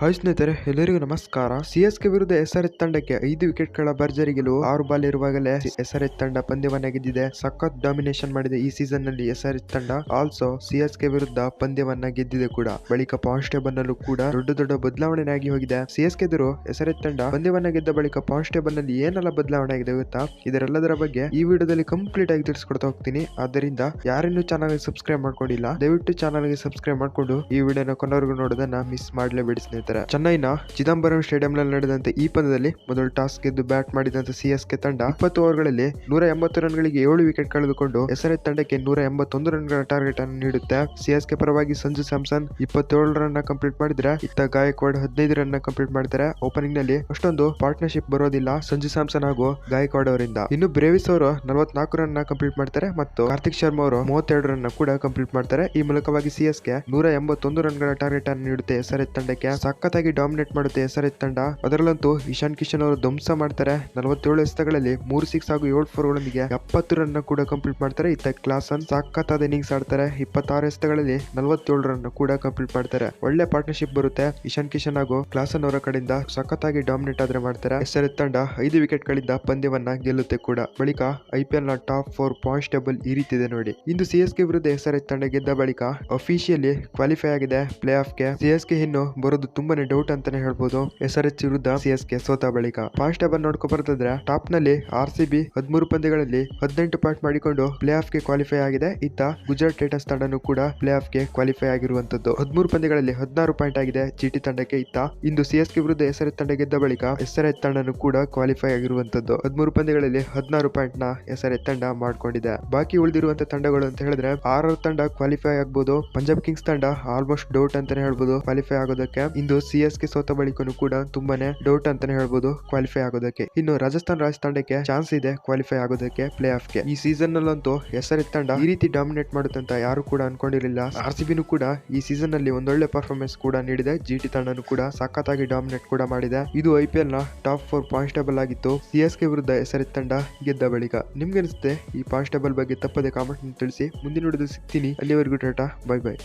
Hi ಸ್ನೇಹಿತರೆ, ಎಲ್ಲರಿಗೂ ನಮಸ್ಕಾರ. ಸಿಎಸ್ಕೆ ವಿರುದ್ಧ ಎಸ್ಆರ್ಎಚ್ ತಂಡಕ್ಕೆ 5 ವಿಕೆಟ್ಗಳ ಭರ್ಜರಿ ಗೆಲುವು. 6 ಬಾಲ್ ಇರುವಾಗಲೇ ಎಸ್ಆರ್ಎಚ್ ತಂಡ ಪಂದ್ಯವನ್ನ ಗೆದ್ದಿದೆ. ಸಖತ್ ಡಾಮಿನೇಷನ್ ಮಾಡಿದೆ ಈ ಸೀಸನ್ ನಲ್ಲಿ ಎಸ್ಆರ್ಎಚ್ ತಂಡ. ಆಲ್ಸೋ ಸಿಎಸ್ಕೆ ವಿರುದ್ಧ ಪಂದ್ಯವನ್ನ ಗೆದ್ದಿದೆ ಕೂಡ. ಬಳಿಕ ಕಾನ್ಸ್ಟೇಬಲ್ ನಲ್ಲೂ ಕೂಡ ದೊಡ್ಡ ಬದಲಾವಣೆ ಆಗಿ ಹೋಗಿದೆ. ಸಿಎಸ್ಕೆ ಎದುರು ಎಸ್ಆರ್ಎಚ್ ತಂಡ ಪಂದ್ಯವನ್ನ ಗೆದ್ದ ಬಳಿಕ ಕಾನ್ಸ್ಟೇಬಲ್ ನಲ್ಲಿ ಏನೆಲ್ಲ ಬದಲಾವಣೆ ಆಗಿದೆ ಗೊತ್ತಾ? ಇದರೆಲ್ಲದರ ಬಗ್ಗೆ ಈ ವಿಡಿಯೋದಲ್ಲಿ ಕಂಪ್ಲೀಟ್ ಆಗಿ ತಿಳಿಸ್ಕೊಡ್ತಾ ಹೋಗ್ತೀನಿ. ಆದ್ದರಿಂದ ಯಾರಿನ್ನೂ ಚಾನಲ್ ಗೆ ಸಬ್ಸ್ಕ್ರೈಬ್ ಮಾಡ್ಕೊಂಡಿಲ್ಲ, ದಯವಿಟ್ಟು ಚಾನಲ್ ಗೆ ಸಬ್ಸ್ಕ್ರೈಬ್ ಮಾಡ್ಕೊಂಡು ಈ ವಿಡಿಯೋನ ಕೊನೆವರೆಗೂ ನೋಡೋದನ್ನ ಮಿಸ್ ಮಾಡಲೇಬೇಡಿ ಸ್ನೇಹಿತರೆ. ಚೆನ್ನೈನ ಚಿದಂಬರಂ ಸ್ಟೇಡಿಯಂ ನಲ್ಲಿ ನಡೆದಂತೆ ಈ ಪಂದ್ಯದಲ್ಲಿ ಮೊದಲು ಟಾಸ್ ಗೆದ್ದು ಬ್ಯಾಟ್ ಮಾಡಿದಂತ ಸಿಎಸ್ಕೆ ತಂಡ 20 ಓವರ್ಗಳಲ್ಲಿ 180 ರನ್ಗಳಿಗೆ 7 ವಿಕೆಟ್ ಕಳೆದುಕೊಂಡು ಎಸ್ಆರ್ಎಚ್ ತಂಡಕ್ಕೆ 181 ರನ್ಗಳ ಟಾರ್ಗೆಟ್ ಅನ್ನು ನೀಡುತ್ತೆ. ಸಿಎಸ್ಕೆ ಪರವಾಗಿ ಸಂಜು ಸ್ಯಾಮ್ಸನ್ 27 ರನ್ ಕಂಪ್ಲೀಟ್ ಮಾಡಿದ್ರೆ, ಇತ್ತ ಗಾಯಕ್ವಾಡ್ 15 ರನ್ ಕಂಪ್ಲೀಟ್ ಮಾಡ್ತಾರೆ. ಓಪನಿಂಗ್ ನಲ್ಲಿ ಅಷ್ಟೊಂದು ಪಾರ್ಟ್ನರ್ಶಿಪ್ ಬರೋದಿಲ್ಲ ಸಂಜು ಸ್ಯಾಮ್ಸನ್ ಹಾಗೂ ಗಾಯಕ್ವಾಡ್ ಅವರಿಂದ. ಇನ್ನು ಬ್ರೇವಿಸ್ ಅವರು 44 ರನ್ ಕಂಪ್ಲೀಟ್ ಮಾಡ್ತಾರೆ ಮತ್ತು ಕಾರ್ತಿಕ್ ಶರ್ಮಾ ಅವರು 32 ರನ್ ಕೂಡ ಕಂಪ್ಲೀಟ್ ಮಾಡ್ತಾರೆ. ಈ ಮೂಲಕವಾಗಿ ಸಿಎಸ್ಕೆ 181 ರನ್ಗಳ ಟಾರ್ಗೆಟ್ ಅನ್ನು ನೀಡುತ್ತೆ ಎಸ್ಆರ್ಎಚ್ ತಂಡಕ್ಕೆ. ಸಖತ್ತಾಗಿ ಡಾಮಿನೇಟ್ ಮಾಡುತ್ತೆ ಎಸ್ಆರ್ಎಚ್ ತಂಡ. ಅದರಲ್ಲಂತೂ ಇಶಾನ್ ಕಿಶನ್ ಅವರು ಧ್ವಂಸ ಮಾಡ್ತಾರೆ. 47 ಎಸೆತಗಳಲ್ಲಿ 3 6 ಹಾಗೂ 7 4 ಗಳೊಂದಿಗೆ 70 ರನ್ ಕೂಡ ಕಂಪ್ಲೀಟ್ ಮಾಡ್ತಾರೆ. ಇತ್ತ ಕ್ಲಾಸನ್ ಸಖತ್ತಾದ ಇನ್ನಿಂಗ್ಸ್ ಆಡ್ತಾರೆ. 26 ಎಸೆತಗಳಲ್ಲಿ 47 ರನ್ ಕೂಡ ಕಂಪ್ಲೀಟ್ ಮಾಡ್ತಾರೆ. ಒಳ್ಳೆ ಪಾರ್ಟ್ನರ್ಶಿಪ್ ಬರುತ್ತೆ ಇಶಾನ್ ಕಿಶನ್ ಹಾಗೂ ಕ್ಲಾಸನ್ ಅವರ ಕಡೆಯಿಂದ. ಸಖತ್ತಾಗಿ ಡಾಮಿನೇಟ್ ಆದ್ರೆ ಮಾಡ್ತಾರೆ. ಎಸ್ಆರ್ಎಚ್ ತಂಡ 5 ವಿಕೆಟ್ ಗಳಿಂದ ಪಂದ್ಯವನ್ನ ಗೆಲ್ಲುತ್ತೆ ಕೂಡ. ಬಳಿಕ ಐಪಿಎಲ್ ನ ಟಾಪ್ 4 ಪಾಯಿಂಟ್ಸ್ ಟೇಬಲ್ ಈ ರೀತಿ ಇದೆ ನೋಡಿ. ಇಂದು ಸಿಎಸ್ಕೆ ವಿರುದ್ಧ ಎಸ್ಆರ್ಎಚ್ ತಂಡ ಗೆದ್ದ ಬಳಿಕ ಅಫಿಷಿಯಲಿ ಕ್ವಾಲಿಫೈ ಆಗಿದೆ ಪ್ಲೇ ಆಫ್ ಗೆ. ಸಿಎಸ್ಕೆ ಇನ್ನು ಬರೋದು ತುಂಬಾನೇ ಡೌಟ್ ಅಂತಾನೆ ಹೇಳ್ಬೋದು. ಎಸ್ಆರ್ಎಚ್ ವಿರುದ್ಧ ಸಿಎಸ್ಕೆ ಸೋತ ಬಳಿಕ ಪಾಯಿಂಟ್ಸ್ ಟೇಬಲ್ ನೋಡ್ಕೊ ಬರ್ತಿದ್ರೆ, ಟಾಪ್ ನಲ್ಲಿ ಆರ್ಸಿಬಿ 13 ಪಂದ್ಯಗಳಲ್ಲಿ 18 ಪಾಯಿಂಟ್ ಮಾಡಿಕೊಂಡು ಪ್ಲೇ ಆಫ್ ಗೆ ಕ್ವಾಲಿಫೈ ಆಗಿದೆ. ಇತ್ತ ಗುಜರಾತ್ ಟೈಟನ್ಸ್ ತಂಡನೂ ಕೂಡ ಪ್ಲೇ ಆಫ್ ಗೆ ಕ್ವಾಲಿಫೈ ಆಗಿರುವಂತದ್ದು. 13 ಪಂದ್ಯಗಳಲ್ಲಿ 16 ಪಾಯಿಂಟ್ ಆಗಿದೆ ಜಿಟಿ ತಂಡಕ್ಕೆ. ಇತ್ತ ಇಂದು ಸಿಎಸ್ಕೆ ವಿರುದ್ಧ ಎಸ್ಆರ್ಎಚ್ ತಂಡ ಗೆದ್ದ ಬಳಿಕ ಎಸ್ಆರ್ಎಚ್ ತಂಡನೂ ಕೂಡ ಕ್ವಾಲಿಫೈ ಆಗಿರುವಂತದ್ದು. 13 ಪಂದ್ಯಗಳಲ್ಲಿ 16 ಪಾಯಿಂಟ್ ನ ಎಸ್ಆರ್ಎಚ್ ತಂಡ ಮಾಡ್ಕೊಂಡಿದೆ. ಬಾಕಿ ಉಳಿದಿರುವಂತ ತಂಡಗಳು ಅಂತ ಹೇಳಿದ್ರೆ, ಆರ್ ತಂಡ ಕ್ವಾಲಿಫೈ ಆಗಬಹುದು. ಪಂಜಾಬ್ ಕಿಂಗ್ಸ್ ತಂಡ ಆಲ್ಮೋಸ್ಟ್ ಡೌಟ್ ಅಂತಾನೆ ಹೇಳ್ಬೋದು ಕ್ವಾಲಿಫೈ ಆಗೋದಕ್ಕೆ. ಇಂದು ಸಿಎಸ್ಕೆ ಸೋತ ಬಳಿಕನೂ ಕೂಡ ತುಂಬಾನೇ ಡೌಟ್ ಅಂತಾನೆ ಹೇಳ್ಬೋದು ಕ್ವಾಲಿಫೈ ಆಗೋದಕ್ಕೆ. ಇನ್ನು ರಾಜಸ್ಥಾನ್ ರಾಯಲ್ಸ್ ತಂಡಕ್ಕೆ ಚಾನ್ಸ್ ಇದೆ ಕ್ವಾಲಿಫೈ ಆಗೋದಕ್ಕೆ ಪ್ಲೇ ಆಫ್ ಗೆ. ಈ ಸೀಸನ್ ನಲ್ಲಂತೂ ಎಸ್ಆರ್ಎಚ್ ತಂಡ ಈ ರೀತಿ ಡಾಮಿನೇಟ್ ಮಾಡುತ್ತೆ ಅಂತ ಯಾರು ಕೂಡ ಅನ್ಕೊಂಡಿರಲಿಲ್ಲ. ಆರ್ಸಿಬಿನೂ ಕೂಡ ಈ ಸೀಸನ್ ನಲ್ಲಿ ಒಂದೊಳ್ಳೆ ಪರ್ಫಾರ್ಮೆನ್ಸ್ ಕೂಡ ನೀಡಿದೆ. ಜಿಟಿ ತಂಡನೂ ಕೂಡ ಸಖತ್ತಾಗಿ ಡಾಮಿನೇಟ್ ಕೂಡ ಮಾಡಿದೆ. ಇದು ಐಪಿಎಲ್ ನ ಟಾಪ್ 4 ಪಾಯಿಂಟ್ಸ್ ಟೇಬಲ್ ಆಗಿತ್ತು ಸಿಎಸ್ಕೆ ವಿರುದ್ಧ ಎಸ್ಆರ್ಎಚ್ ತಂಡ ಗೆದ್ದ ಬಳಿಕ. ನಿಮ್ಗೆ ಅನಿಸುತ್ತೆ ಈ ಪಾಯಿಂಟ್ಸ್ ಟೇಬಲ್ ಬಗ್ಗೆ? ತಪ್ಪದೆ ಕಾಮೆಂಟ್ ತಿಳಿಸಿ. ಮುಂದಿನ ವಿಡಿಯೋದಲ್ಲಿ ಸಿಗ್ತೀನಿ. ಅಲ್ಲಿವರೆಗೂ ಟಾಟಾ, ಬೈ ಬೈ.